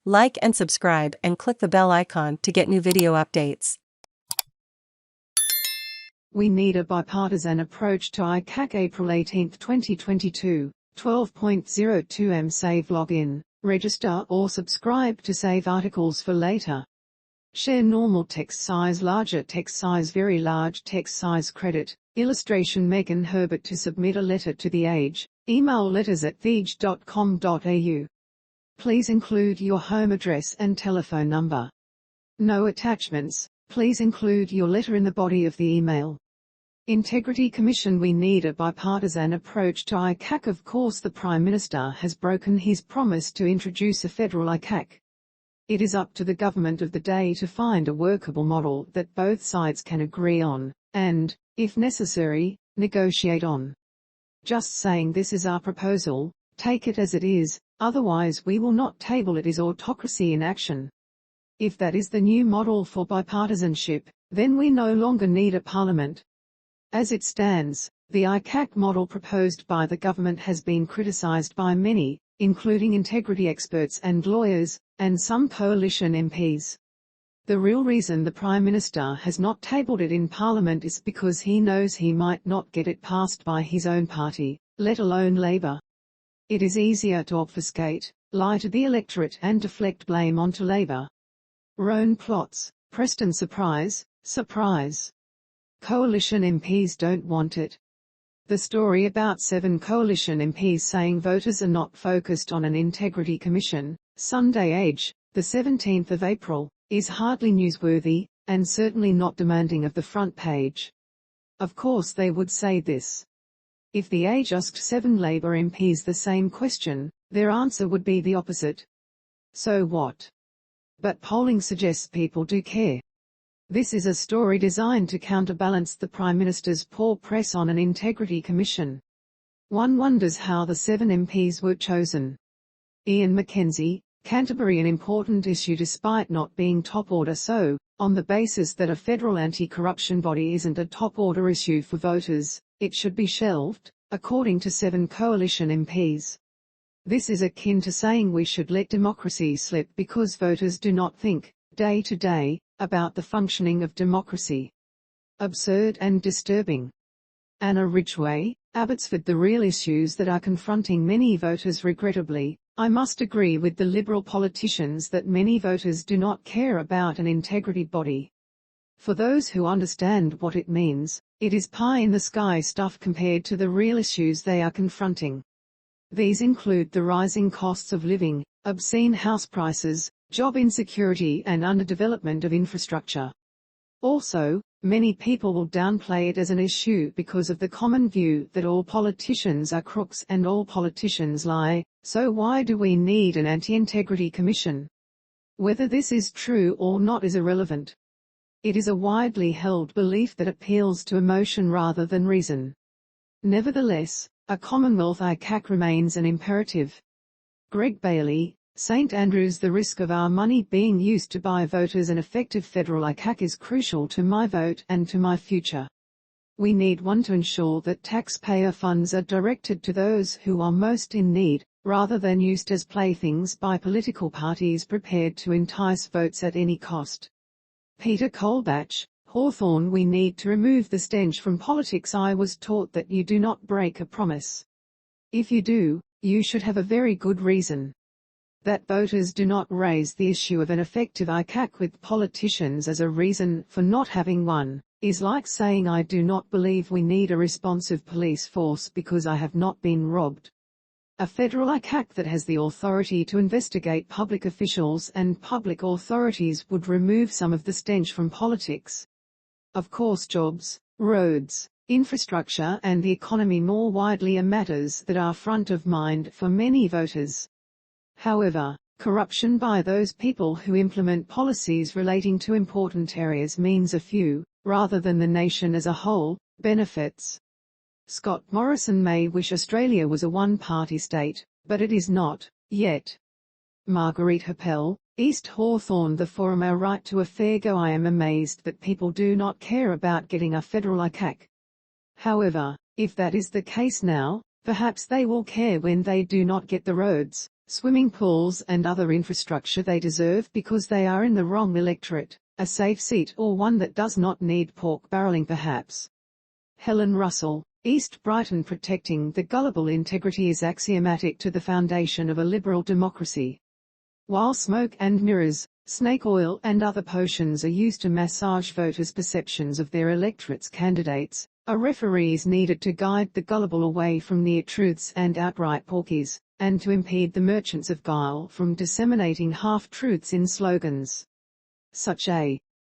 Like and subscribe and click the bell icon to get new video updates. We need a bipartisan approach to Icac. April 18, 2022, 12.02 am. Save login, register or subscribe to save articles for later. Share normal text size, larger text size, very large text size. Credit, illustration Megan Herbert to submit a letter to The Age, email letters@theage.com.au. Please include your home address and telephone number. No attachments, please include your letter in the body of the email. Integrity Commission. We need a bipartisan approach to Icac. Of course, the Prime Minister has broken his promise to introduce a federal Icac. It is up to the government of the day to find a workable model that both sides can agree on, and, if necessary, negotiate on. Just saying this is our proposal, take it as it is, otherwise we will not table it, is autocracy in action. If that is the new model for bipartisanship, then we no longer need a parliament. As it stands, the Icac model proposed by the government has been criticized by many, including integrity experts and lawyers, and some coalition MPs. The real reason the Prime Minister has not tabled it in Parliament is because he knows he might not get it passed by his own party, let alone Labour. It is easier to obfuscate, lie to the electorate and deflect blame onto Labour. Roan plots, Preston surprise, surprise. Coalition MPs don't want it. The story about 7 coalition MPs saying voters are not focused on an integrity commission, Sunday Age, the 17th of April, is hardly newsworthy, and certainly not demanding of the front page. Of course they would say this. If The Age asked 7 Labour MPs the same question, their answer would be the opposite. So what? But polling suggests people do care. This is a story designed to counterbalance the Prime Minister's poor press on an integrity commission. One wonders how the 7 MPs were chosen. Ian Mackenzie, Canterbury, an important issue despite not being top order, so, on the basis that a federal anti-corruption body isn't a top order issue for voters, it should be shelved, according to 7 coalition MPs. This is akin to saying we should let democracy slip because voters do not think, day to day, about the functioning of democracy. Absurd and disturbing. Anna Ridgway, Abbotsford. The real issues that are confronting many voters, regrettably, I must agree with the Liberal politicians that many voters do not care about an integrity body. For those who understand what it means, it is pie-in-the-sky stuff compared to the real issues they are confronting. These include the rising costs of living, obscene house prices, job insecurity and underdevelopment of infrastructure. Also, many people will downplay it as an issue because of the common view that all politicians are crooks and all politicians lie, so why do we need an anti-integrity commission? Whether this is true or not is irrelevant. It is a widely held belief that appeals to emotion rather than reason. Nevertheless, a Commonwealth Icac remains an imperative. Greg Bailey, St Andrews. The risk of our money being used to buy voters. An effective federal Icac is crucial to my vote and to my future. We need one to ensure that taxpayer funds are directed to those who are most in need, rather than used as playthings by political parties prepared to entice votes at any cost. Peter Colbach, Hawthorne. We need to remove the stench from politics. I was taught that you do not break a promise. If you do, you should have a very good reason. That voters do not raise the issue of an effective Icac with politicians as a reason for not having one, is like saying I do not believe we need a responsive police force because I have not been robbed. A federal Icac that has the authority to investigate public officials and public authorities would remove some of the stench from politics. Of course, jobs, roads, infrastructure and the economy more widely are matters that are front of mind for many voters. However, corruption by those people who implement policies relating to important areas means a few, rather than the nation as a whole, benefits. Scott Morrison may wish Australia was a one-party state, but it is not, yet. Marguerite Happel, East Hawthorne. The Forum. Our right to a fair go. I am amazed that people do not care about getting a federal Icac. However, if that is the case now, perhaps they will care when they do not get the roads, Swimming pools and other infrastructure they deserve because they are in the wrong electorate, a safe seat or one that does not need pork barreling perhaps. Helen Russell, East Brighton. Protecting the gullible. Integrity is axiomatic to the foundation of a liberal democracy. While smoke and mirrors, snake oil and other potions are used to massage voters' perceptions of their electorate's candidates, a referee is needed to guide the gullible away from near truths and outright porkies, and to impede the merchants of guile from disseminating half-truths in slogans such as